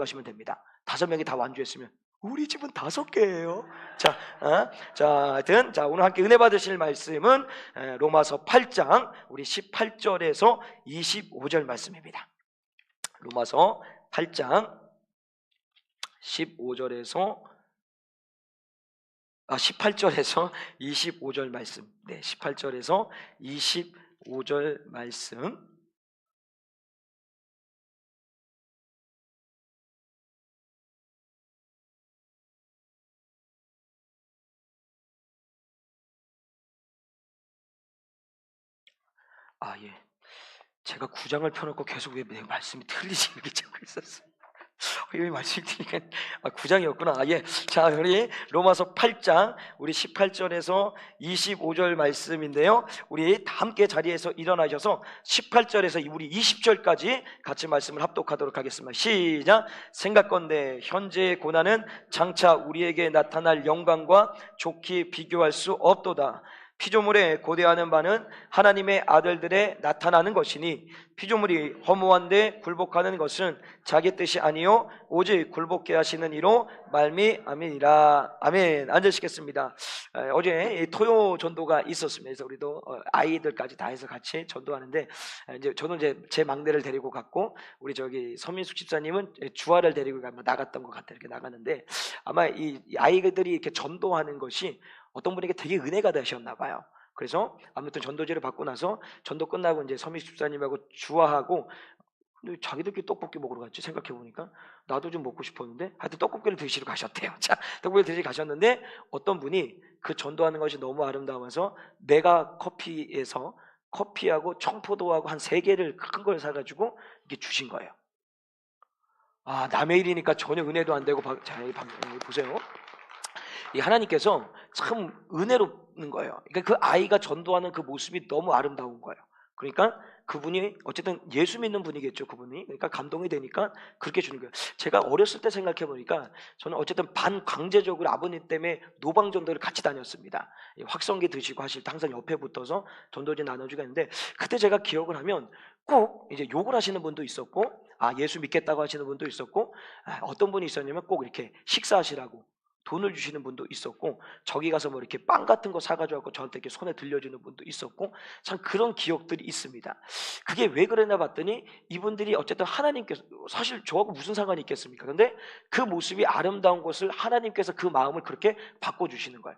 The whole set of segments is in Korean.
가져가시면 됩니다. 5명이 다 완주했으면 우리 집은 5개예요. 하여튼 오늘 함께 은혜 받으실 말씀은 로마서 8장 우리 18절에서 25절 말씀입니다. 로마서 8장 18절에서 25절 말씀. 네, 18절에서 25절 말씀. 예. 제가 9장을 펴놓고 계속 왜 내 말씀이 틀리지 이렇게 찾고 있었어요. 여기 말씀이 틀리니까 9장이었구나. 예. 자, 우리 로마서 8장 우리 18절에서 25절 말씀인데요. 우리 다 함께 자리에서 일어나셔서 18절에서 우리 20절까지 같이 말씀을 합독하도록 하겠습니다. 시작. 생각건대 현재의 고난은 장차 우리에게 나타날 영광과 좋게 비교할 수 없도다. 피조물에 고대하는 바는 하나님의 아들들에 나타나는 것이니 피조물이 허무한데 굴복하는 것은 자기 뜻이 아니요 오직 굴복케 하시는 이로 말미암이니라. 아멘. 앉으시겠습니다. 어제 토요 전도가 있었습니다. 그래서 우리도 아이들까지 다 해서 같이 전도하는데 저는 제 막내를 데리고 갔고 우리 서민숙 집사님은 주아를 데리고 나갔던 것 같아요. 이렇게 나갔는데 아마 이 아이들이 이렇게 전도하는 것이 어떤 분에게 되게 은혜가 되셨나 봐요. 그래서 아무튼 전도제를 받고 나서 전도 끝나고 이제 서민숙 집사님하고 주아하고 근데 자기들끼리 떡볶이 먹으러 갔지. 생각해보니까 나도 좀 먹고 싶었는데 하여튼 떡볶이를 드시러 가셨대요. 자, 떡볶이를 드시러 가셨는데 어떤 분이 그 전도하는 것이 너무 아름다워서 내가 커피하고 청포도하고 한 3개를 큰 걸 사가지고 이렇게 주신 거예요. 남의 일이니까 전혀 은혜도 안 되고. 자, 보세요. 이 하나님께서 참 은혜롭는 거예요. 그러니까 그 아이가 전도하는 그 모습이 너무 아름다운 거예요. 그러니까 그분이 어쨌든 예수 믿는 분이겠죠. 그분이. 그러니까 감동이 되니까 그렇게 주는 거예요. 제가 어렸을 때 생각해 보니까 저는 어쨌든 반강제적으로 아버님 때문에 노방 전도를 같이 다녔습니다. 확성기 드시고 하실 때 항상 옆에 붙어서 전도지 나눠주가 있는데 그때 제가 기억을 하면 꼭 이제 욕을 하시는 분도 있었고 예수 믿겠다고 하시는 분도 있었고 어떤 분이 있었냐면 꼭 이렇게 식사하시라고 돈을 주시는 분도 있었고 저기 가서 뭐 이렇게 빵 같은 거 사가지고 저한테 이렇게 손에 들려주는 분도 있었고 참 그런 기억들이 있습니다. 그게 왜 그랬나 봤더니 이분들이 어쨌든 하나님께서 사실 저하고 무슨 상관이 있겠습니까? 근데 그 모습이 아름다운 것을 하나님께서 그 마음을 그렇게 바꿔주시는 거예요.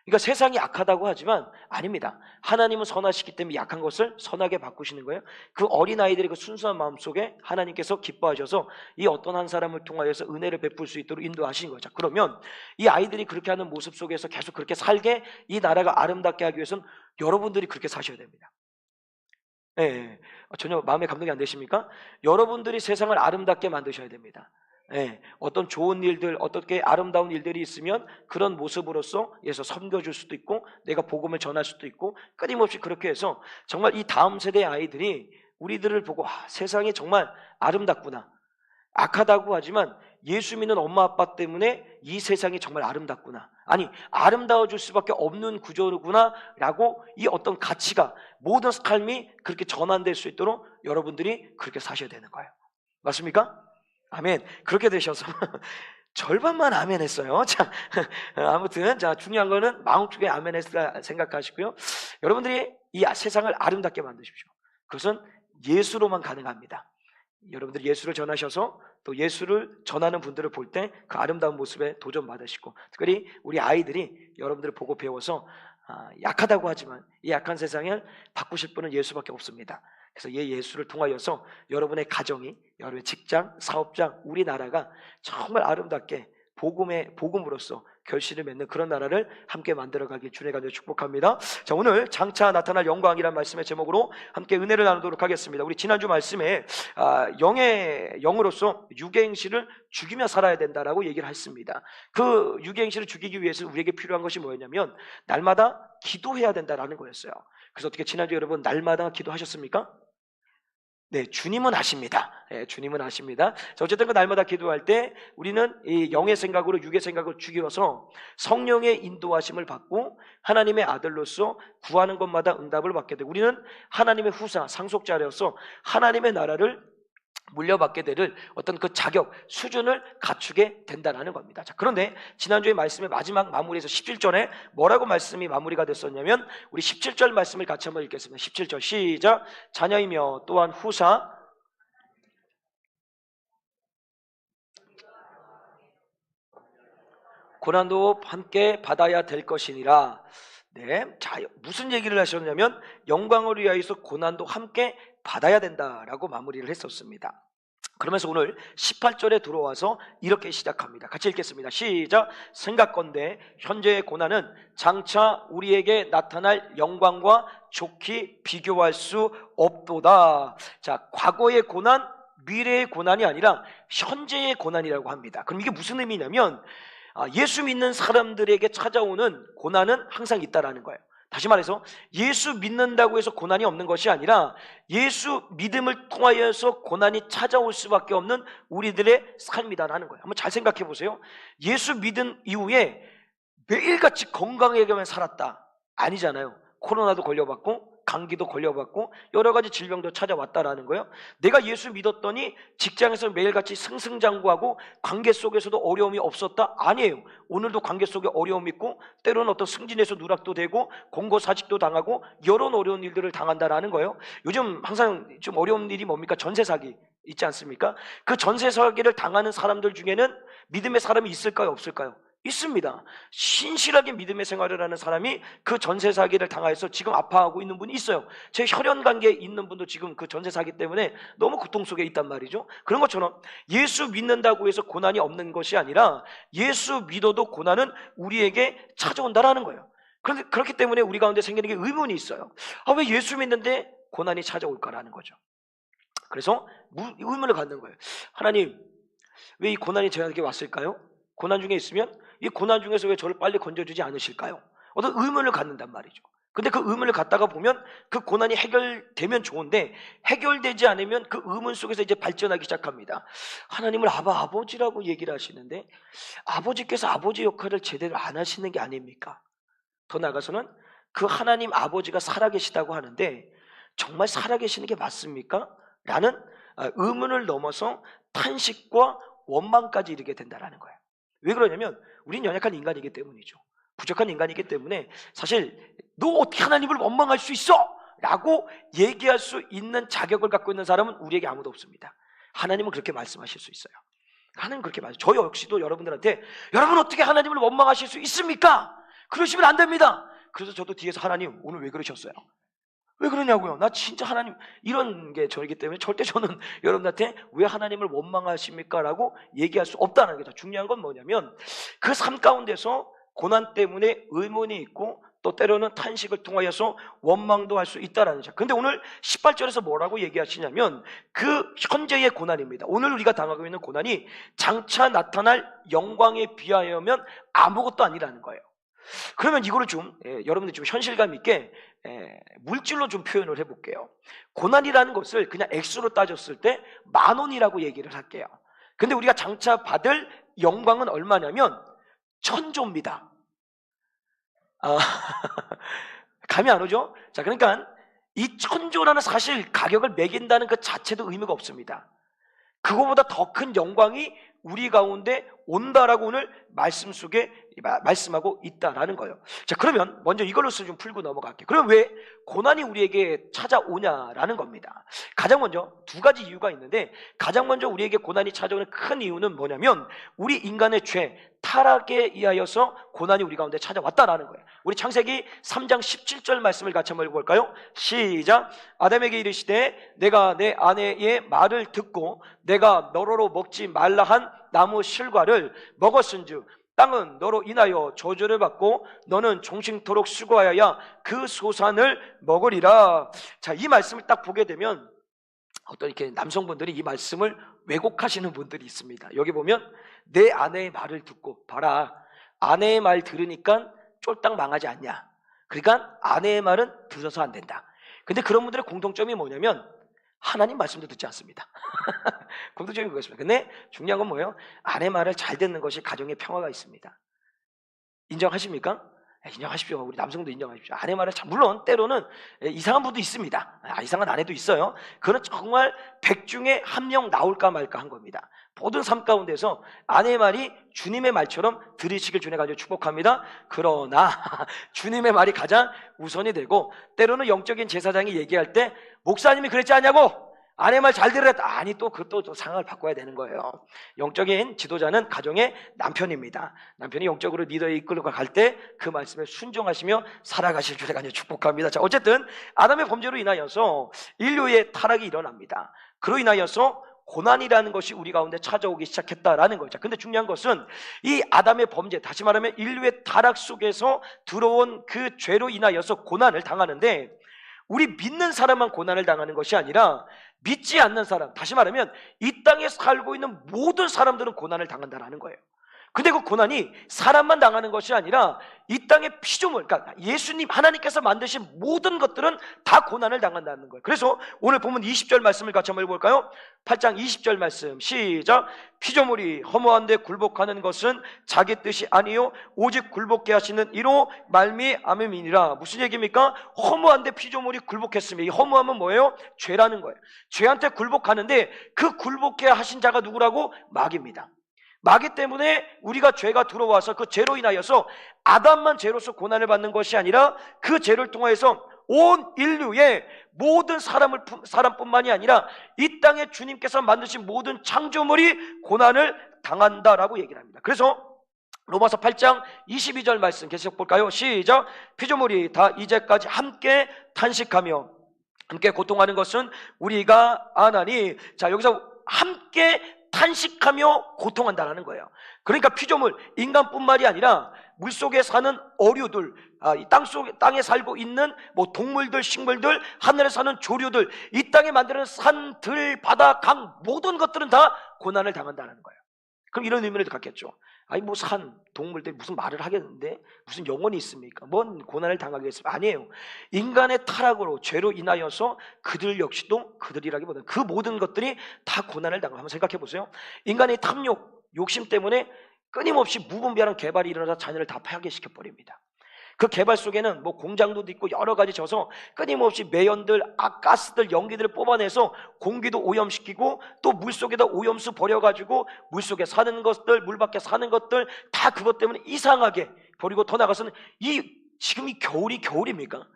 그러니까 세상이 악하다고 하지만 아닙니다. 하나님은 선하시기 때문에 약한 것을 선하게 바꾸시는 거예요. 그 어린아이들의 그 순수한 마음 속에 하나님께서 기뻐하셔서 이 어떤 한 사람을 통하여서 은혜를 베풀 수 있도록 인도하신 거죠. 그러면 이 아이들이 그렇게 하는 모습 속에서 계속 그렇게 살게 이 나라가 아름답게 하기 위해서는 여러분들이 그렇게 사셔야 됩니다. 예. 전혀 마음에 감동이 안 되십니까? 여러분들이 세상을 아름답게 만드셔야 됩니다. 어떤 좋은 일들, 어떻게 아름다운 일들이 있으면 그런 모습으로서 예서 섬겨줄 수도 있고 내가 복음을 전할 수도 있고 끊임없이 그렇게 해서 정말 이 다음 세대의 아이들이 우리들을 보고 세상이 정말 아름답구나. 악하다고 하지만 예수 믿는 엄마 아빠 때문에 이 세상이 정말 아름답구나. 아니 아름다워질 수밖에 없는 구조구나 라고 이 어떤 가치가 모든 삶이 그렇게 전환될 수 있도록 여러분들이 그렇게 사셔야 되는 거예요. 맞습니까? 아멘. 그렇게 되셔서 절반만 아멘 했어요. 자, 아무튼 중요한 거는 마음속에 아멘 했으라 생각하시고요. 여러분들이 이 세상을 아름답게 만드십시오. 그것은 예수로만 가능합니다. 여러분들이 예수를 전하셔서 또 예수를 전하는 분들을 볼 때 그 아름다운 모습에 도전받으시고 특별히 우리 아이들이 여러분들을 보고 배워서 약하다고 하지만 이 약한 세상을 바꾸실 분은 예수밖에 없습니다. 그래서 이 예수를 통하여서 여러분의 가정이, 여러분의 직장, 사업장, 우리나라가 정말 아름답게 복음으로서 결실을 맺는 그런 나라를 함께 만들어가길 주님의 간절히 축복합니다. 자, 오늘 장차 나타날 영광이라는 말씀의 제목으로 함께 은혜를 나누도록 하겠습니다. 우리 지난주 말씀에 영으로서 육의 행실을 죽이며 살아야 된다라고 얘기를 했습니다. 그 육의 행실을 죽이기 위해서 우리에게 필요한 것이 뭐였냐면 날마다 기도해야 된다라는 거였어요. 그래서 어떻게 지난주 여러분 날마다 기도하셨습니까? 네, 주님은 아십니다. 네, 주님은 아십니다. 자, 어쨌든 그 날마다 기도할 때 우리는 이 영의 생각으로 육의 생각을 죽여서 성령의 인도하심을 받고 하나님의 아들로서 구하는 것마다 응답을 받게 되고 우리는 하나님의 후사, 상속자로서 하나님의 나라를 물려받게 될 어떤 그 자격, 수준을 갖추게 된다는 겁니다. 자, 그런데 지난주에 말씀의 마지막 마무리에서 17절에 뭐라고 말씀이 마무리가 됐었냐면, 우리 17절 말씀을 같이 한번 읽겠습니다. 17절 시작. 자녀이며 또한 후사 고난도 함께 받아야 될 것이니라. 네, 자, 무슨 얘기를 하셨냐면 영광을 위하여서 고난도 함께 받아야 된다라고 마무리를 했었습니다. 그러면서 오늘 18절에 들어와서 이렇게 시작합니다. 같이 읽겠습니다. 시작. 생각건대 현재의 고난은 장차 우리에게 나타날 영광과 좋게 비교할 수 없도다. 자, 과거의 고난, 미래의 고난이 아니라 현재의 고난이라고 합니다. 그럼 이게 무슨 의미냐면 예수 믿는 사람들에게 찾아오는 고난은 항상 있다라는 거예요. 다시 말해서 예수 믿는다고 해서 고난이 없는 것이 아니라 예수 믿음을 통하여서 고난이 찾아올 수밖에 없는 우리들의 삶이다라는 거예요. 한번 잘 생각해 보세요. 예수 믿은 이후에 매일같이 건강하게만 살았다 아니잖아요. 코로나도 걸려봤고 감기도 걸려봤고 여러 가지 질병도 찾아왔다라는 거예요. 내가 예수 믿었더니 직장에서 매일같이 승승장구하고 관계 속에서도 어려움이 없었다? 아니에요. 오늘도 관계 속에 어려움이 있고 때로는 어떤 승진에서 누락도 되고 공고사직도 당하고 여러 어려운 일들을 당한다라는 거예요. 요즘 항상 좀 어려운 일이 뭡니까? 전세 사기 있지 않습니까? 그 전세 사기를 당하는 사람들 중에는 믿음의 사람이 있을까요? 없을까요? 있습니다. 신실하게 믿음의 생활을 하는 사람이 그 전세 사기를 당하여서 지금 아파하고 있는 분이 있어요. 제 혈연 관계에 있는 분도 지금 그 전세 사기 때문에 너무 고통 속에 있단 말이죠. 그런 것처럼 예수 믿는다고 해서 고난이 없는 것이 아니라 예수 믿어도 고난은 우리에게 찾아온다라는 거예요. 그런데 그렇기 때문에 우리 가운데 생기는 게 의문이 있어요. 왜 예수 믿는데 고난이 찾아올까라는 거죠. 그래서 의문을 갖는 거예요. 하나님, 왜 이 고난이 저에게 왔을까요? 고난 중에 있으면 이 고난 중에서 왜 저를 빨리 건져주지 않으실까요? 어떤 의문을 갖는단 말이죠. 근데 그 의문을 갖다가 보면 그 고난이 해결되면 좋은데 해결되지 않으면 그 의문 속에서 이제 발전하기 시작합니다. 하나님을 아버지라고 얘기를 하시는데 아버지께서 아버지 역할을 제대로 안 하시는 게 아닙니까? 더 나아가서는 그 하나님 아버지가 살아계시다고 하는데 정말 살아계시는 게 맞습니까? 라는 의문을 넘어서 탄식과 원망까지 이르게 된다는 거예요. 왜 그러냐면 우리는 연약한 인간이기 때문이죠. 부족한 인간이기 때문에 사실 너 어떻게 하나님을 원망할 수 있어? 라고 얘기할 수 있는 자격을 갖고 있는 사람은 우리에게 아무도 없습니다. 하나님은 그렇게 말씀하실 수 있어요. 하나님은 그렇게 말해요. 저 역시도 여러분들한테 여러분 어떻게 하나님을 원망하실 수 있습니까? 그러시면 안 됩니다. 그래서 저도 뒤에서 하나님 오늘 왜 그러셨어요? 왜 그러냐고요? 나 진짜 하나님 이런 게 저이기 때문에 절대 저는 여러분한테 왜 하나님을 원망하십니까? 라고 얘기할 수 없다는 거죠. 중요한 건 뭐냐면 그 삶 가운데서 고난 때문에 의문이 있고 또 때로는 탄식을 통하여서 원망도 할 수 있다는 거죠. 근데 오늘 18절에서 뭐라고 얘기하시냐면 그 현재의 고난입니다. 오늘 우리가 당하고 있는 고난이 장차 나타날 영광에 비하여면 아무것도 아니라는 거예요. 그러면 이거를 좀 여러분들 좀 현실감 있게 물질로 좀 표현을 해볼게요. 고난이라는 것을 그냥 액수로 따졌을 때 10,000원이라고 얘기를 할게요. 근데 우리가 장차 받을 영광은 얼마냐면 1,000조입니다. 감이 안 오죠? 자, 그러니까 이 1,000조라는 사실 가격을 매긴다는 그 자체도 의미가 없습니다. 그거보다 더 큰 영광이 우리 가운데 온다라고 오늘 말씀 속에 말씀하고 있다라는 거예요. 자, 그러면 먼저 이걸로서 좀 풀고 넘어갈게요. 그럼 왜 고난이 우리에게 찾아오냐라는 겁니다. 가장 먼저 두 가지 이유가 있는데 가장 먼저 우리에게 고난이 찾아오는 큰 이유는 뭐냐면 우리 인간의 죄, 타락에 의하여서 고난이 우리 가운데 찾아왔다라는 거예요. 우리 창세기 3장 17절 말씀을 같이 한번 읽어볼까요? 시작. 아담에게 이르시되 내가 내 아내의 말을 듣고 내가 너로 먹지 말라 한 나무 실과를 먹었은즉 땅은 너로 인하여 저주를 받고 너는 종신토록 수고하여야 그 소산을 먹으리라. 자, 이 말씀을 딱 보게 되면 어떤 이렇게 남성분들이 이 말씀을 왜곡하시는 분들이 있습니다. 여기 보면 내 아내의 말을 듣고 봐라, 아내의 말 들으니까 쫄딱 망하지 않냐. 그러니까 아내의 말은 들어서 안 된다. 근데 그런 분들의 공통점이 뭐냐면 하나님 말씀도 듣지 않습니다. 공통점이 그것입니다. 근데 중요한 건 뭐예요? 아내 말을 잘 듣는 것이 가정의 평화가 있습니다. 인정하십니까? 인정하십시오. 우리 남성도 인정하십시오. 아내 말에 참 물론 때로는 이상한 분도 있습니다. 이상한 아내도 있어요. 그는 정말 100 중에 1명 나올까 말까 한 겁니다. 모든 삶 가운데서 아내의 말이 주님의 말처럼 들으시길 주님 가지고 축복합니다. 그러나 주님의 말이 가장 우선이 되고, 때로는 영적인 제사장이 얘기할 때 목사님이 그랬지 않냐고, 아내 말 잘 들으랬다. 아니 또 그것도 상황을 바꿔야 되는 거예요. 영적인 지도자는 가정의 남편입니다. 남편이 영적으로 리더에 이끌고 갈 때 그 말씀에 순종하시며 살아가실 줄에 간절히 축복합니다. 자, 어쨌든 아담의 범죄로 인하여서 인류의 타락이 일어납니다. 그로 인하여서 고난이라는 것이 우리 가운데 찾아오기 시작했다라는 거죠. 근데 중요한 것은 이 아담의 범죄, 다시 말하면 인류의 타락 속에서 들어온 그 죄로 인하여서 고난을 당하는데, 우리 믿는 사람만 고난을 당하는 것이 아니라 믿지 않는 사람, 다시 말하면 이 땅에 살고 있는 모든 사람들은 고난을 당한다는 거예요. 근데 그 고난이 사람만 당하는 것이 아니라 이 땅의 피조물, 그러니까 예수님 하나님께서 만드신 모든 것들은 다 고난을 당한다는 거예요. 그래서 오늘 보면 20절 말씀을 같이 한번 읽어볼까요? 8장 20절 말씀 시작. 피조물이 허무한데 굴복하는 것은 자기 뜻이 아니요 오직 굴복게 하시는 이로 말미암음이니라. 무슨 얘기입니까? 허무한데 피조물이 굴복했으면, 이 허무함은 뭐예요? 죄라는 거예요. 죄한테 굴복하는데 그 굴복게 하신 자가 누구라고? 마귀입니다. 마귀 때문에 우리가 죄가 들어와서 그 죄로 인하여서 아담만 죄로서 고난을 받는 것이 아니라 그 죄를 통해서 온 인류의 모든 사람뿐만이 아니라 이 땅에 주님께서 만드신 모든 창조물이 고난을 당한다라고 얘기를 합니다. 그래서 로마서 8장 22절 말씀 계속 볼까요? 시작. 피조물이 다 이제까지 함께 탄식하며 함께 고통하는 것은 우리가 아나니. 자, 여기서 함께 탄식하며 고통한다라는 거예요. 그러니까 피조물, 인간뿐만이 아니라 물속에 사는 어류들, 이 땅에 살고 있는 뭐 동물들, 식물들, 하늘에 사는 조류들, 이 땅에 만드는 산, 들, 바다, 강, 모든 것들은 다 고난을 당한다는 거예요. 그럼 이런 의미를 갖겠죠. 아니 뭐 산, 동물들 무슨 말을 하겠는데 무슨 영혼이 있습니까? 뭔 고난을 당하겠습니까? 아니에요. 인간의 타락으로, 죄로 인하여서 그들 역시도, 그들이라기보다는 그 모든 것들이 다 고난을 당하고. 한번 생각해 보세요. 인간의 탐욕, 욕심 때문에 끊임없이 무분별한 개발이 일어나서 자녀를 다 파괴시켜 버립니다. 그 개발 속에는 뭐 공장도 있고 여러 가지 져서 끊임없이 매연들, 가스들, 연기들을 뽑아내서 공기도 오염시키고, 또 물속에다 오염수 버려가지고 물속에 사는 것들, 물밖에 사는 것들 다 그것 때문에 이상하게 버리고, 더 나가서는 지금 이 겨울입니까?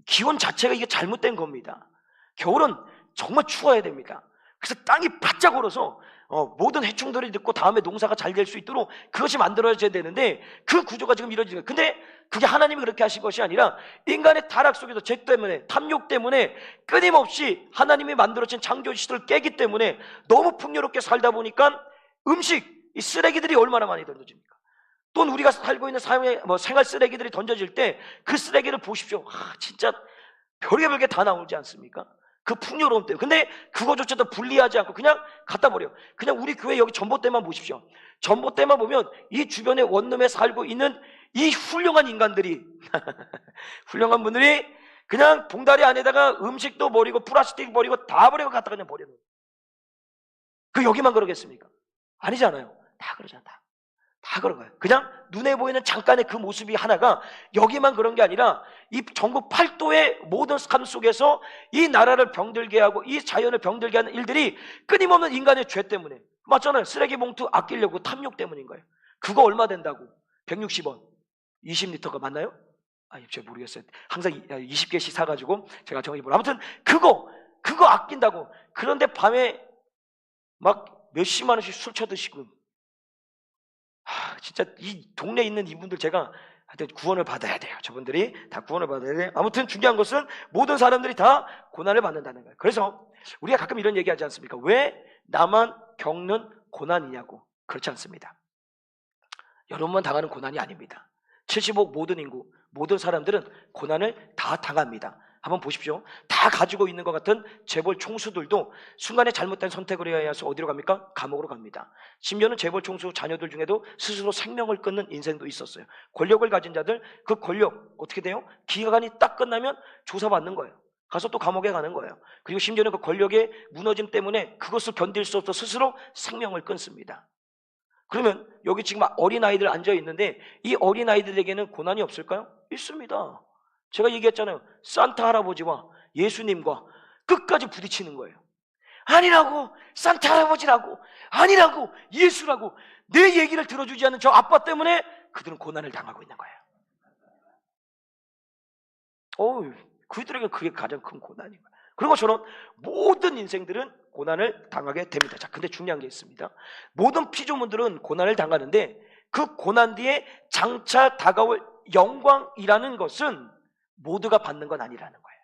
기온 자체가 이게 잘못된 겁니다. 겨울은 정말 추워야 됩니다. 그래서 땅이 바짝 얼어서 모든 해충들이 듣고 다음에 농사가 잘 될 수 있도록 그것이 만들어져야 되는데, 그 구조가 지금 이루어지는 거예요. 근데 그게 하나님이 그렇게 하신 것이 아니라 인간의 타락 속에서 죄 때문에, 탐욕 때문에 끊임없이 하나님이 만들어진 창조 시설을 깨기 때문에 너무 풍요롭게 살다 보니까 음식, 이 쓰레기들이 얼마나 많이 던져집니까? 또는 우리가 살고 있는 생활 쓰레기들이 던져질 때 그 쓰레기를 보십시오. 진짜 별게 다 나오지 않습니까? 그 풍요로움 때문에. 근데 그거조차도 분리하지 않고 그냥 갖다 버려요. 그냥 우리 교회 여기 전봇대만 보십시오. 전봇대만 보면 이 주변에 원룸에 살고 있는 이 훌륭한 인간들이 훌륭한 분들이 그냥 봉다리 안에다가 음식도 버리고 플라스틱 버리고 다 버리고 갖다 그냥 버려놓은. 그 여기만 그러겠습니까? 아니잖아요. 다 그러잖아. 다 그런 거예요. 그냥 눈에 보이는 잠깐의 그 모습이 하나가 여기만 그런 게 아니라 이 전국 8도의 모든 삶 속에서 이 나라를 병들게 하고 이 자연을 병들게 하는 일들이 끊임없는 인간의 죄 때문에. 맞잖아요. 쓰레기 봉투 아끼려고 탐욕 때문인 거예요. 그거 얼마 된다고? 160원 20리터가 맞나요? 제가 모르겠어요. 항상 20개씩 사가지고 제가 정해보라. 아무튼 그거 아낀다고. 그런데 밤에 막 몇십만 원씩 술 쳐드시고, 진짜 이 동네에 있는 이분들 제가 하여튼 구원을 받아야 돼요. 저분들이 다 구원을 받아야 돼요. 아무튼 중요한 것은 모든 사람들이 다 고난을 받는다는 거예요. 그래서 우리가 가끔 이런 얘기하지 않습니까? 왜 나만 겪는 고난이냐고. 그렇지 않습니다. 여러분만 당하는 고난이 아닙니다. 75억 모든 인구, 모든 사람들은 고난을 다 당합니다. 한번 보십시오. 다 가지고 있는 것 같은 재벌 총수들도 순간에 잘못된 선택을 해야 해서 어디로 갑니까? 감옥으로 갑니다. 심지어는 재벌 총수 자녀들 중에도 스스로 생명을 끊는 인생도 있었어요. 권력을 가진 자들, 그 권력 어떻게 돼요? 기간이 딱 끝나면 조사받는 거예요. 가서 또 감옥에 가는 거예요. 그리고 심지어는 그 권력의 무너짐 때문에 그것을 견딜 수 없어 스스로 생명을 끊습니다. 그러면 여기 지금 어린아이들 앉아 있는데 이 어린아이들에게는 고난이 없을까요? 있습니다. 제가 얘기했잖아요. 산타 할아버지와 예수님과 끝까지 부딪히는 거예요. 아니라고, 산타 할아버지라고, 아니라고, 예수라고 내 얘기를 들어주지 않는 저 아빠 때문에 그들은 고난을 당하고 있는 거예요. 그들에게 그게 가장 큰 고난인 거예요. 그런 것처럼 모든 인생들은 고난을 당하게 됩니다. 자, 근데 중요한 게 있습니다. 모든 피조물들은 고난을 당하는데 그 고난 뒤에 장차 다가올 영광이라는 것은 모두가 받는 건 아니라는 거예요.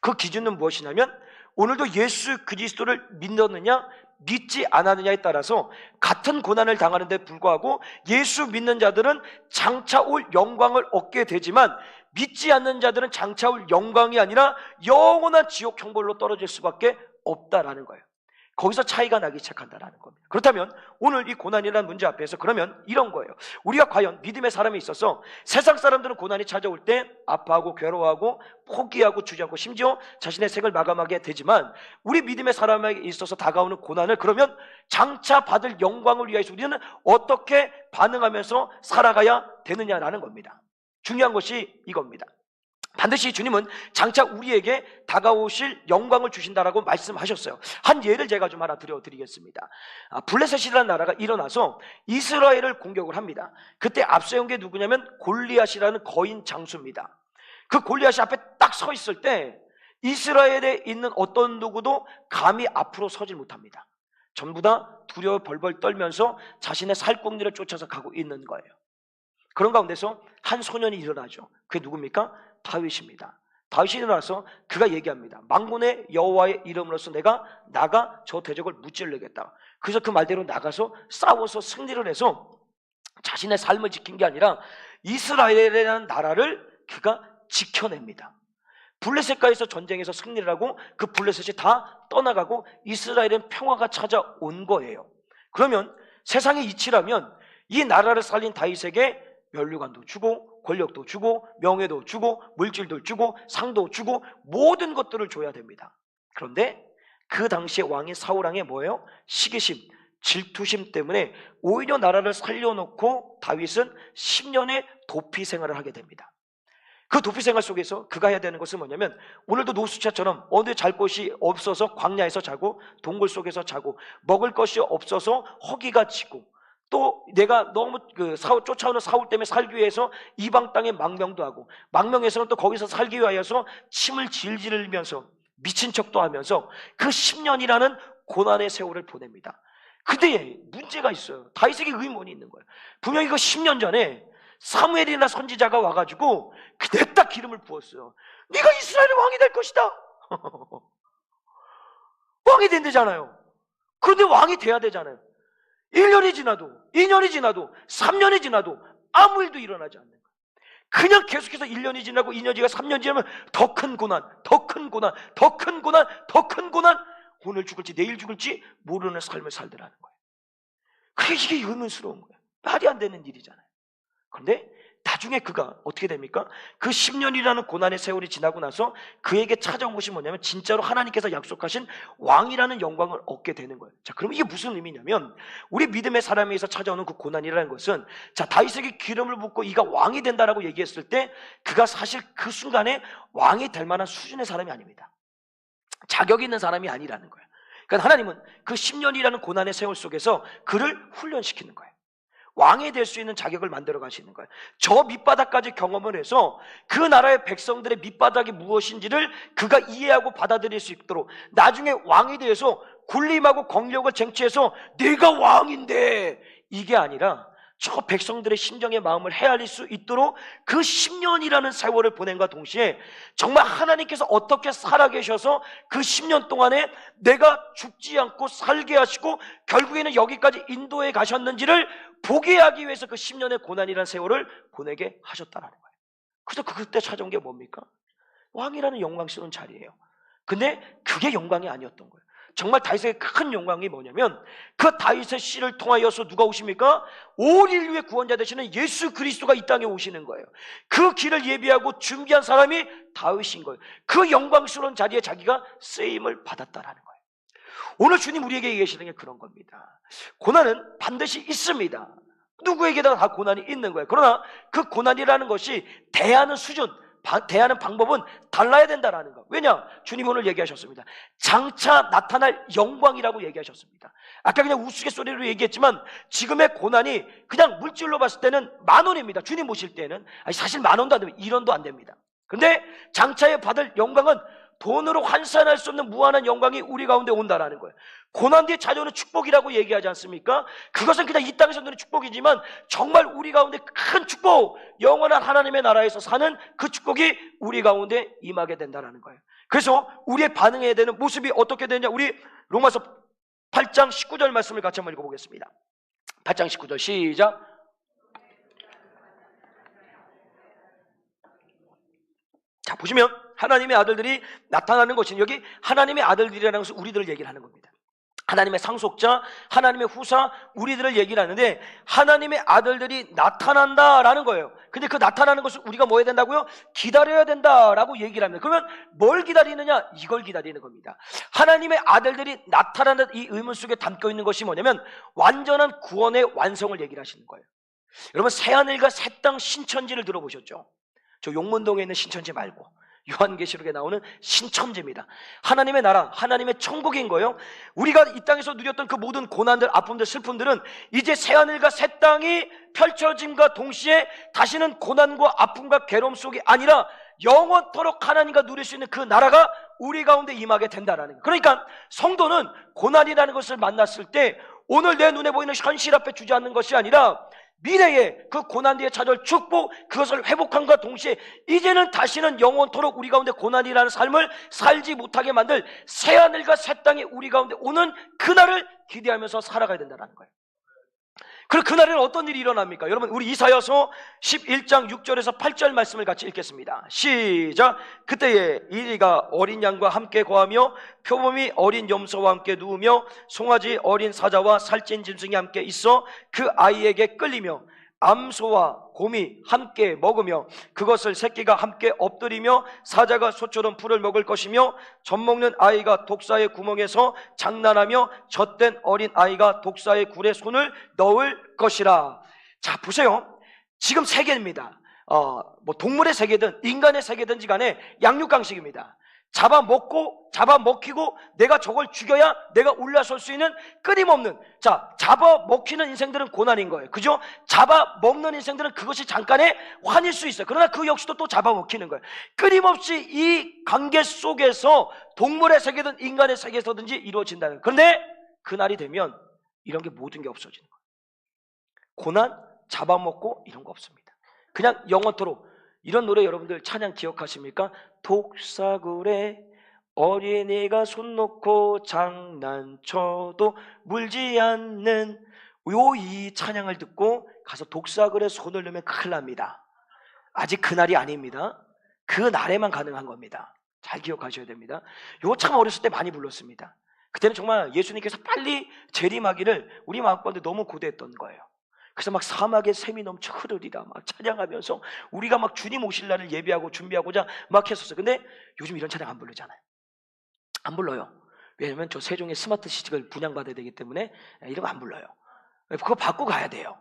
그 기준은 무엇이냐면 오늘도 예수 그리스도를 믿느냐 믿지 않았느냐에 따라서 같은 고난을 당하는데 불구하고 예수 믿는 자들은 장차 올 영광을 얻게 되지만 믿지 않는 자들은 장차 올 영광이 아니라 영원한 지옥 형벌로 떨어질 수밖에 없다라는 거예요. 거기서 차이가 나기 시작한다라는 겁니다. 그렇다면 오늘 이 고난이라는 문제 앞에서 그러면 이런 거예요. 우리가 과연 믿음의 사람이 있어서 세상 사람들은 고난이 찾아올 때 아파하고 괴로워하고 포기하고 주저하고 심지어 자신의 생을 마감하게 되지만 우리 믿음의 사람에게 있어서 다가오는 고난을 그러면 장차 받을 영광을 위해서 우리는 어떻게 반응하면서 살아가야 되느냐라는 겁니다. 중요한 것이 이겁니다. 반드시 주님은 장차 우리에게 다가오실 영광을 주신다라고 말씀하셨어요. 한 예를 제가 좀 하나 드리겠습니다. 블레셋이라는 나라가 일어나서 이스라엘을 공격을 합니다. 그때 앞세운 게 누구냐면 골리앗이라는 거인 장수입니다. 그 골리앗이 앞에 딱 서 있을 때 이스라엘에 있는 어떤 누구도 감히 앞으로 서질 못합니다. 전부 다 두려워 벌벌 떨면서 자신의 살궁리를 쫓아서 가고 있는 거예요. 그런 가운데서 한 소년이 일어나죠. 그게 누굽니까? 다윗입니다. 다윗이 일어나서 그가 얘기합니다. 만군의 여호와의 이름으로서 내가 나가 저 대적을 무찌르겠다. 그래서 그 말대로 나가서 싸워서 승리를 해서 자신의 삶을 지킨 게 아니라 이스라엘이라는 나라를 그가 지켜냅니다. 블레셋과에서 전쟁에서 승리를 하고 그 블레셋이 다 떠나가고 이스라엘은 평화가 찾아온 거예요. 그러면 세상의 이치라면 이 나라를 살린 다윗에게 면류관도 주고 권력도 주고 명예도 주고 물질도 주고 상도 주고 모든 것들을 줘야 됩니다. 그런데 그 당시에 왕인 사울왕의 뭐예요? 시기심, 질투심 때문에 오히려 나라를 살려놓고 다윗은 10년의 도피 생활을 하게 됩니다. 그 도피 생활 속에서 그가 해야 되는 것은 뭐냐면 오늘도 노숙자처럼 어디 잘 곳이 없어서 광야에서 자고 동굴 속에서 자고 먹을 것이 없어서 허기가 지고 또 내가 너무 쫓아오는 사울 때문에 살기 위해서 이방 땅에 망명도 하고 망명에서는 또 거기서 살기 위하여서 침을 질질 흘리면서 미친 척도 하면서 그 10년이라는 고난의 세월을 보냅니다. 근데 문제가 있어요. 다윗에게 의문이 있는 거예요. 분명히 그 10년 전에 사무엘이나 선지자가 와가지고 냅다 기름을 부었어요. 네가 이스라엘의 왕이 될 것이다. 왕이 된대잖아요. 그런데 왕이 돼야 되잖아요. 1년이 지나도 2년이 지나도 3년이 지나도 아무 일도 일어나지 않는 거예요. 그냥 계속해서 1년이 지나고 2년이 지나고 3년이 지나면 더 큰 고난, 더 큰 고난, 더 큰 고난, 더 큰 고난, 오늘 죽을지 내일 죽을지 모르는 삶을 살더라는 거예요. 그게 이게 의문스러운 거예요. 말이 안 되는 일이잖아요. 그런데 나중에 그가 어떻게 됩니까? 그 10년이라는 고난의 세월이 지나고 나서 그에게 찾아온 것이 뭐냐면 진짜로 하나님께서 약속하신 왕이라는 영광을 얻게 되는 거예요. 자, 그럼 이게 무슨 의미냐면 우리 믿음의 사람에서 찾아오는 그 고난이라는 것은 자, 다윗에게 기름을 붓고 이가 왕이 된다라고 얘기했을 때 그가 사실 그 순간에 왕이 될 만한 수준의 사람이 아닙니다. 자격 있는 사람이 아니라는 거예요. 그러니까 하나님은 그 10년이라는 고난의 세월 속에서 그를 훈련시키는 거예요. 왕이 될 수 있는 자격을 만들어 가시는 거예요. 저 밑바닥까지 경험을 해서 그 나라의 백성들의 밑바닥이 무엇인지를 그가 이해하고 받아들일 수 있도록 나중에 왕이 되어서 군림하고 권력을 쟁취해서 내가 왕인데 이게 아니라 저 백성들의 심정의 마음을 헤아릴 수 있도록 그 10년이라는 세월을 보낸과 동시에 정말 하나님께서 어떻게 살아계셔서 그 10년 동안에 내가 죽지 않고 살게 하시고 결국에는 여기까지 인도해 가셨는지를 보게 하기 위해서 그 10년의 고난이라는 세월을 보내게 하셨다는 거예요. 그래서 그때 찾아온 게 뭡니까? 왕이라는 영광스러운 자리예요. 근데 그게 영광이 아니었던 거예요. 정말 다윗의 큰 영광이 뭐냐면 그 다윗의 씨를 통하여서 누가 오십니까? 온 인류의 구원자 되시는 예수 그리스도가 이 땅에 오시는 거예요. 그 길을 예비하고 준비한 사람이 다윗인 거예요. 그 영광스러운 자리에 자기가 쓰임을 받았다라는 거예요. 오늘 주님 우리에게 얘기하시는 게 그런 겁니다. 고난은 반드시 있습니다. 누구에게나 다 고난이 있는 거예요. 그러나 그 고난이라는 것이 대하는 수준, 대하는 방법은 달라야 된다는 거. 왜냐? 주님 오늘 얘기하셨습니다. 장차 나타날 영광이라고 얘기하셨습니다. 아까 그냥 우스갯소리로 얘기했지만 지금의 고난이 그냥 물질로 봤을 때는 10,000원입니다. 주님 오실 때는 사실 10,000원도 안 됩니다. 1원도 안 됩니다. 근데 장차에 받을 영광은 돈으로 환산할 수 없는 무한한 영광이 우리 가운데 온다라는 거예요. 고난 뒤에 찾아오는 축복이라고 얘기하지 않습니까? 그것은 그냥 이 땅에서 누리는 축복이지만 정말 우리 가운데 큰 축복, 영원한 하나님의 나라에서 사는 그 축복이 우리 가운데 임하게 된다는 거예요. 그래서 우리의 반응해야 되는 모습이 어떻게 되느냐, 우리 로마서 8장 19절 말씀을 같이 한번 읽어보겠습니다. 8장 19절 시작. 자, 보시면 하나님의 아들들이 나타나는 것은, 여기 하나님의 아들들이라는 것은 우리들을 얘기를 하는 겁니다. 하나님의 상속자, 하나님의 후사, 우리들을 얘기를 하는데 하나님의 아들들이 나타난다라는 거예요. 근데 그 나타나는 것을 우리가 뭐 해야 된다고요? 기다려야 된다라고 얘기를 합니다. 그러면 뭘 기다리느냐? 이걸 기다리는 겁니다. 하나님의 아들들이 나타나는 이 의문 속에 담겨 있는 것이 뭐냐면 완전한 구원의 완성을 얘기를 하시는 거예요. 여러분, 새하늘과 새 땅 신천지를 들어보셨죠? 저 용문동에 있는 신천지 말고 요한계시록에 나오는 신천지입니다. 하나님의 나라, 하나님의 천국인 거예요. 우리가 이 땅에서 누렸던 그 모든 고난들, 아픔들, 슬픔들은 이제 새하늘과 새 땅이 펼쳐짐과 동시에 다시는 고난과 아픔과 괴로움 속이 아니라 영원토록 하나님과 누릴 수 있는 그 나라가 우리 가운데 임하게 된다라는 거예요. 그러니까 성도는 고난이라는 것을 만났을 때 오늘 내 눈에 보이는 현실 앞에 주저앉는 것이 아니라 미래에 그 고난 뒤에 찾아올 축복, 그것을 회복함과 동시에 이제는 다시는 영원토록 우리 가운데 고난이라는 삶을 살지 못하게 만들 새하늘과 새 땅이 우리 가운데 오는 그날을 기대하면서 살아가야 된다는 거예요. 그럼 그날에는 어떤 일이 일어납니까? 여러분, 우리 이사야서 11장 6절에서 8절 말씀을 같이 읽겠습니다. 시작. 그때에 이리가 어린 양과 함께 거하며 표범이 어린 염소와 함께 누우며 송아지 어린 사자와 살찐 짐승이 함께 있어 그 아이에게 끌리며 암소와 곰이 함께 먹으며 그것을 새끼가 함께 엎드리며 사자가 소처럼 풀을 먹을 것이며 젖먹는 아이가 독사의 구멍에서 장난하며 젖된 어린 아이가 독사의 굴에 손을 넣을 것이라. 자, 보세요. 지금 세계입니다. 뭐 동물의 세계든 인간의 세계든지 간에 양육강식입니다. 잡아먹고 잡아먹히고 내가 저걸 죽여야 내가 올라설 수 있는 끊임없는, 자, 잡아먹히는 인생들은 고난인 거예요. 그죠? 잡아먹는 인생들은 그것이 잠깐의 환일 수 있어요. 그러나 그 역시도 또 잡아먹히는 거예요. 끊임없이 이 관계 속에서 동물의 세계든 인간의 세계에서든지 이루어진다는 거예요. 그런데 그날이 되면 이런 게 모든 게 없어지는 거예요. 고난, 잡아먹고 이런 거 없습니다. 그냥 영원토록. 이런 노래 여러분들 찬양 기억하십니까? 독사굴에 어린이가 손 놓고 장난쳐도 물지 않는 이 찬양을 듣고 가서 독사굴에 손을 넣으면 큰일 납니다. 아직 그날이 아닙니다. 그 날에만 가능한 겁니다. 잘 기억하셔야 됩니다. 이거 참 어렸을 때 많이 불렀습니다. 그때는 정말 예수님께서 빨리 재림하기를 우리 마음 가운데 너무 고대했던 거예요. 그래서 막 사막에 샘이 넘쳐 흐르리라 막 찬양하면서 우리가 막 주님 오실 날을 예비하고 준비하고자 막 했었어요. 근데 요즘 이런 찬양 안 부르잖아요. 안 불러요. 왜냐면 저 세종의 스마트 시티를 분양받아야 되기 때문에 이런 거 안 불러요. 그거 받고 가야 돼요.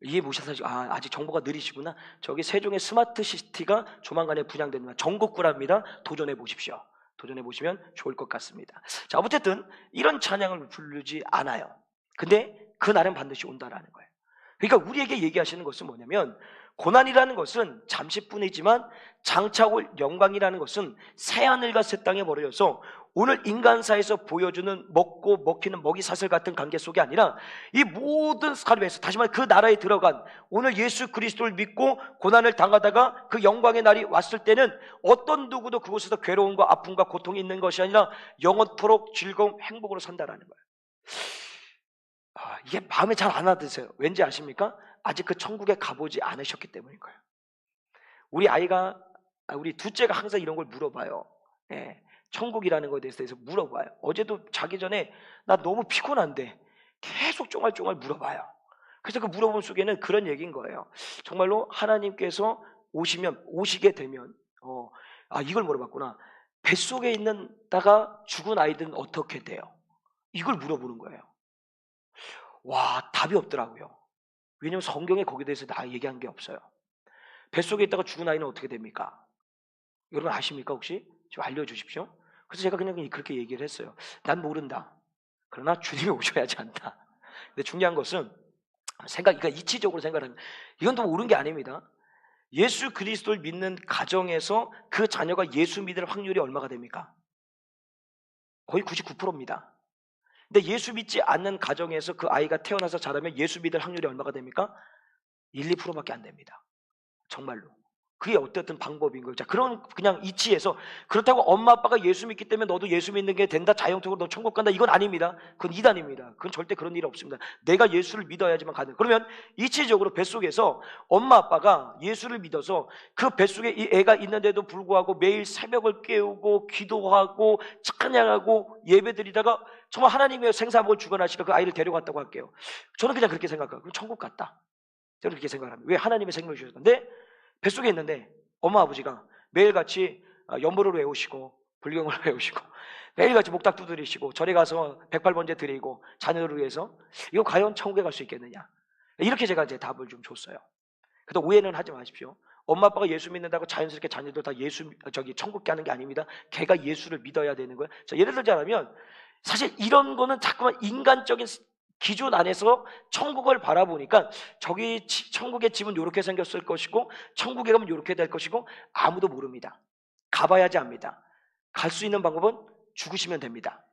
이해 못하셔서 아직 정보가 느리시구나. 저기 세종의 스마트 시티가 조만간에 분양됩니다. 전국구랍니다. 도전해 보십시오. 도전해 보시면 좋을 것 같습니다. 자, 어쨌든 이런 찬양을 부르지 않아요. 근데 그 날은 반드시 온다라는 거예요. 그러니까 우리에게 얘기하시는 것은 뭐냐면 고난이라는 것은 잠시뿐이지만 장차 올 영광이라는 것은 새하늘과 새 땅에 벌어져서 오늘 인간사에서 보여주는 먹고 먹히는 먹이사슬 같은 관계 속이 아니라 이 모든 삶에서 다시 말해 그 나라에 들어간 오늘 예수 그리스도를 믿고 고난을 당하다가 그 영광의 날이 왔을 때는 어떤 누구도 그곳에서 괴로움과 아픔과 고통이 있는 것이 아니라 영원토록 즐거움 행복으로 산다라는 거예요. 이게 마음에 잘 안 와드세요. 왠지 아십니까? 아직 그 천국에 가보지 않으셨기 때문인 거예요. 우리 둘째가 항상 이런 걸 물어봐요. 천국이라는 것에 대해서 물어봐요. 어제도 자기 전에 나 너무 피곤한데 계속 쫑알쫑알 물어봐요. 그래서 그 물어본 속에는 그런 얘기인 거예요. 정말로 하나님께서 오시게 되면 이걸 물어봤구나. 뱃속에 있는 다가 죽은 아이들은 어떻게 돼요? 이걸 물어보는 거예요. 와, 답이 없더라고요. 왜냐하면 성경에 거기에 대해서 다 얘기한 게 없어요. 뱃속에 있다가 죽은 아이는 어떻게 됩니까? 여러분 아십니까 혹시? 좀 알려주십시오. 그래서 제가 그냥 그렇게 얘기를 했어요. 난 모른다. 그러나 주님이 오셔야지 한다. 근데 중요한 것은 그러니까 이치적으로 생각하는, 이건 또 옳은 게 아닙니다. 예수 그리스도를 믿는 가정에서 그 자녀가 예수 믿을 확률이 얼마가 됩니까? 거의 99%입니다. 근데 예수 믿지 않는 가정에서 그 아이가 태어나서 자라면 예수 믿을 확률이 얼마가 됩니까? 1, 2%밖에 안 됩니다. 정말로. 그게 어떻든 방법인 거예요. 자, 그런 그냥 이치에서 그렇다고 엄마 아빠가 예수 믿기 때문에 너도 예수 믿는 게 된다, 자영적으로 너 천국 간다, 이건 아닙니다. 그건 이단입니다. 그건 절대 그런 일이 없습니다. 내가 예수를 믿어야지만 가는. 그러면 이치적으로 뱃속에서 엄마 아빠가 예수를 믿어서 그 뱃속에 이 애가 있는데도 불구하고 매일 새벽을 깨우고 기도하고 찬양하고 예배드리다가 정말 하나님의 생사복을 주관하시니까 그 아이를 데려갔다고 할게요. 저는 그냥 그렇게 생각해요. 그럼 천국 갔다. 저는 그렇게 생각합니다. 왜? 하나님의 생명을 주셨는데 뱃속에 있는데 엄마 아버지가 매일같이 연보를 외우시고 불경을 외우시고 매일같이 목탁 두드리시고 절에 가서 108번째 드리고 자녀를 위해서, 이거 과연 천국에 갈 수 있겠느냐, 이렇게 제가 이제 답을 좀 줬어요. 그래도 오해는 하지 마십시오. 엄마 아빠가 예수 믿는다고 자연스럽게 자녀들 다 천국 가는 게 아닙니다. 걔가 예수를 믿어야 되는 거예요. 자, 예를 들자면 사실 이런 거는 자꾸만 인간적인 기준 안에서 천국을 바라보니까 저기 천국의 집은 이렇게 생겼을 것이고 천국에 가면 이렇게 될 것이고 아무도 모릅니다. 가봐야지 압니다. 갈 수 있는 방법은 죽으시면 됩니다.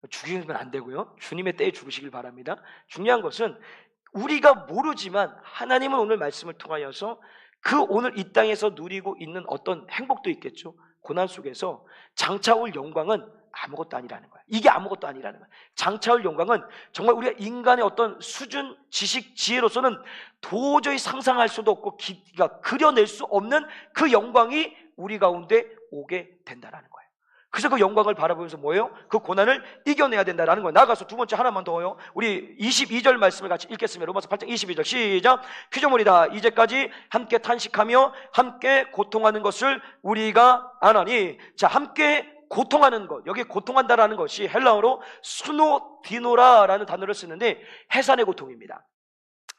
죽이면 안 되고요. 주님의 때에 죽으시길 바랍니다. 중요한 것은 우리가 모르지만 하나님은 오늘 말씀을 통하여서 그 오늘 이 땅에서 누리고 있는 어떤 행복도 있겠죠. 고난 속에서 장차 올 영광은 아무것도 아니라는 거예요. 이게 아무것도 아니라는 거예요. 장차 올 영광은 정말 우리가 인간의 어떤 수준, 지식, 지혜로서는 도저히 상상할 수도 없고 그러니까 그려낼 수 없는 그 영광이 우리 가운데 오게 된다는 거예요. 그래서 그 영광을 바라보면서 뭐예요? 그 고난을 이겨내야 된다는 거예요. 나가서 두 번째 하나만 더요. 우리 22절 말씀을 같이 읽겠습니다. 로마서 8장 22절 시작. 피조물이다 이제까지 함께 탄식하며 함께 고통하는 것을 우리가 아나니. 자, 함께 고통하는 것, 여기 고통한다라는 것이 헬라어로 수노디노라라는 단어를 쓰는데 해산의 고통입니다.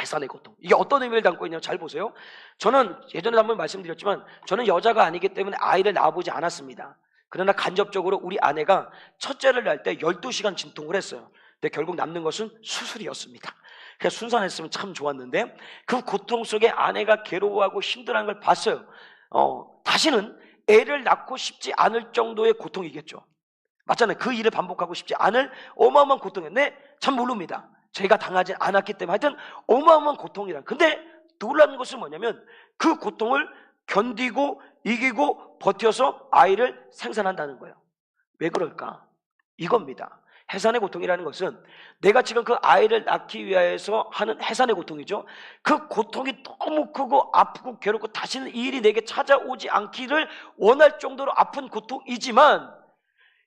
해산의 고통. 이게 어떤 의미를 담고 있냐면 잘 보세요. 저는 예전에 한번 말씀드렸지만 저는 여자가 아니기 때문에 아이를 낳아보지 않았습니다. 그러나 간접적으로 우리 아내가 첫째를 낳을 때 12시간 진통을 했어요. 근데 결국 남는 것은 수술이었습니다. 그래서 순산했으면 참 좋았는데 그 고통 속에 아내가 괴로워하고 힘들어하는 걸 봤어요. 다시는 애를 낳고 싶지 않을 정도의 고통이겠죠. 맞잖아요. 그 일을 반복하고 싶지 않을 어마어마한 고통인데 참 모릅니다. 제가 당하지 않았기 때문에 하여튼 어마어마한 고통이란. 근데 놀라는 것은 뭐냐면 그 고통을 견디고 이기고 버텨서 아이를 생산한다는 거예요. 왜 그럴까? 이겁니다. 해산의 고통이라는 것은 내가 지금 그 아이를 낳기 위해서 하는 해산의 고통이죠. 그 고통이 너무 크고 아프고 괴롭고 다시는 이 일이 내게 찾아오지 않기를 원할 정도로 아픈 고통이지만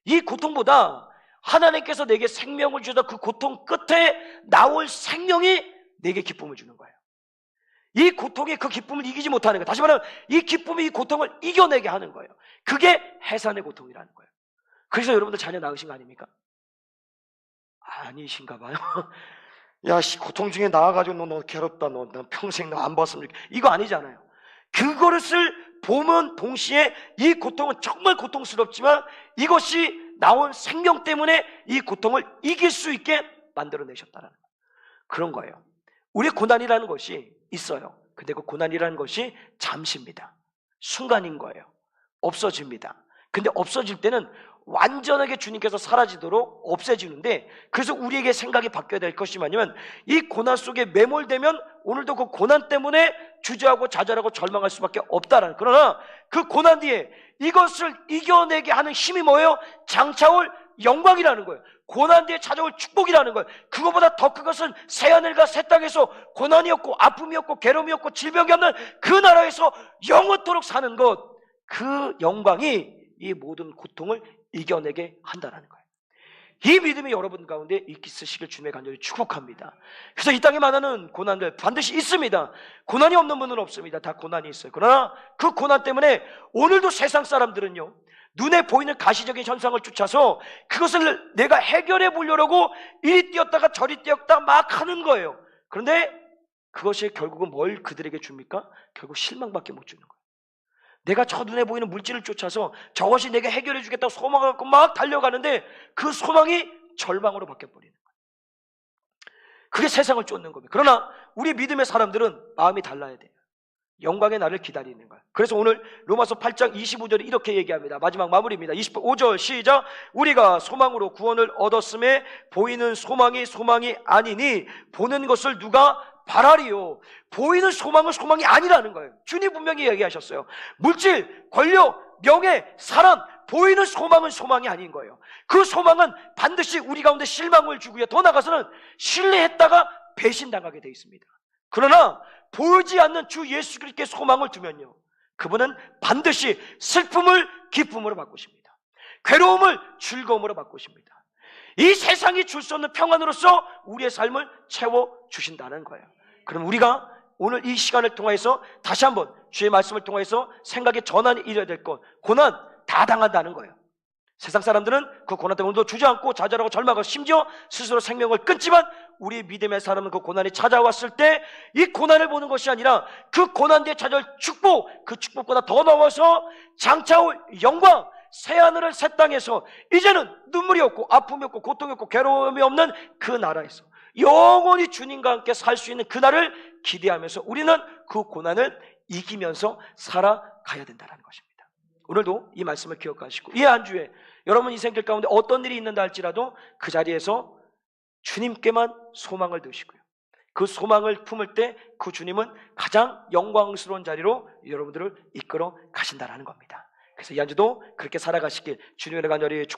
이 고통보다 하나님께서 내게 생명을 주셔서 그 고통 끝에 나올 생명이 내게 기쁨을 주는 거예요. 이 고통이 그 기쁨을 이기지 못하는 거예요. 다시 말하면 이 기쁨이 이 고통을 이겨내게 하는 거예요. 그게 해산의 고통이라는 거예요. 그래서 여러분들 자녀 낳으신 거 아닙니까? 아니신가 봐요. 야, 고통 중에 나와가지고 너 괴롭다, 너 평생 너 안 봤으면 좋겠다. 이거 아니잖아요. 그거를 보면 동시에 이 고통은 정말 고통스럽지만 이것이 나온 생명 때문에 이 고통을 이길 수 있게 만들어내셨다는 거예요. 그런 거예요. 우리의 고난이라는 것이 있어요. 근데 그 고난이라는 것이 잠시입니다. 순간인 거예요. 없어집니다. 근데 없어질 때는 완전하게 주님께서 사라지도록 없애지는데, 그래서 우리에게 생각이 바뀌어야 될 것이 뭐냐면 이 고난 속에 매몰되면 오늘도 그 고난 때문에 주저하고 좌절하고 절망할 수밖에 없다라는. 그러나 그 고난 뒤에 이것을 이겨내게 하는 힘이 뭐예요? 장차올 영광이라는 거예요. 고난 뒤에 찾아올 축복이라는 거예요. 그거보다 더 큰 것은 새하늘과 새 땅에서 고난이었고 아픔이었고 괴로움이었고 질병이 없는 그 나라에서 영원토록 사는 것, 그 영광이 이 모든 고통을 이겨내게 한다는 거예요. 이 믿음이 여러분 가운데 있으시길 주님의 간절히 축복합니다. 그래서 이 땅에 많은 고난들 반드시 있습니다. 고난이 없는 분은 없습니다. 다 고난이 있어요. 그러나 그 고난 때문에 오늘도 세상 사람들은요, 눈에 보이는 가시적인 현상을 쫓아서 그것을 내가 해결해 보려고 이리 뛰었다가 저리 뛰었다 막 하는 거예요. 그런데 그것이 결국은 뭘 그들에게 줍니까? 결국 실망밖에 못 주는 거예요. 내가 저 눈에 보이는 물질을 쫓아서 저것이 내게 해결해 주겠다고 소망을 갖고 막 달려가는데 그 소망이 절망으로 바뀌어버리는 거예요. 그게 세상을 쫓는 겁니다. 그러나 우리 믿음의 사람들은 마음이 달라야 돼요. 영광의 날을 기다리는 거예요. 그래서 오늘 로마서 8장 25절에 이렇게 얘기합니다. 마지막 마무리입니다. 25절 시작. 우리가 소망으로 구원을 얻었음에 보이는 소망이 아니니 보는 것을 누가 바라리요. 보이는 소망은 소망이 아니라는 거예요. 주님 분명히 얘기하셨어요. 물질, 권력, 명예, 사람, 보이는 소망은 소망이 아닌 거예요. 그 소망은 반드시 우리 가운데 실망을 주고요. 더 나아가서는 신뢰했다가 배신당하게 돼 있습니다. 그러나 보이지 않는 주 예수 그리스도께 소망을 두면요, 그분은 반드시 슬픔을 기쁨으로 바꾸십니다. 괴로움을 즐거움으로 바꾸십니다. 이 세상이 줄 수 없는 평안으로서 우리의 삶을 채워주신다는 거예요. 그럼 우리가 오늘 이 시간을 통해서 다시 한번 주의 말씀을 통해서 생각의 전환이 이뤄야 될 것, 고난 다 당한다는 거예요. 세상 사람들은 그 고난 때문에 주저앉고 좌절하고 절망하고 심지어 스스로 생명을 끊지만 우리 믿음의 사람은 그 고난이 찾아왔을 때 이 고난을 보는 것이 아니라 그 고난 뒤에 찾아올 축복, 그 축복보다 더 넘어서 장차 올 영광, 새하늘을 새 땅에서 이제는 눈물이 없고 아픔이 없고 고통이 없고 괴로움이 없는 그 나라에서 영원히 주님과 함께 살 수 있는 그날을 기대하면서 우리는 그 고난을 이기면서 살아가야 된다는 것입니다. 오늘도 이 말씀을 기억하시고 이 한 주에 여러분 인생길 가운데 어떤 일이 있는다 할지라도 그 자리에서 주님께만 소망을 두시고요, 그 소망을 품을 때 그 주님은 가장 영광스러운 자리로 여러분들을 이끌어 가신다라는 겁니다. 그래서 이 한 주도 그렇게 살아가시길 주님의 간절히 축복합니다.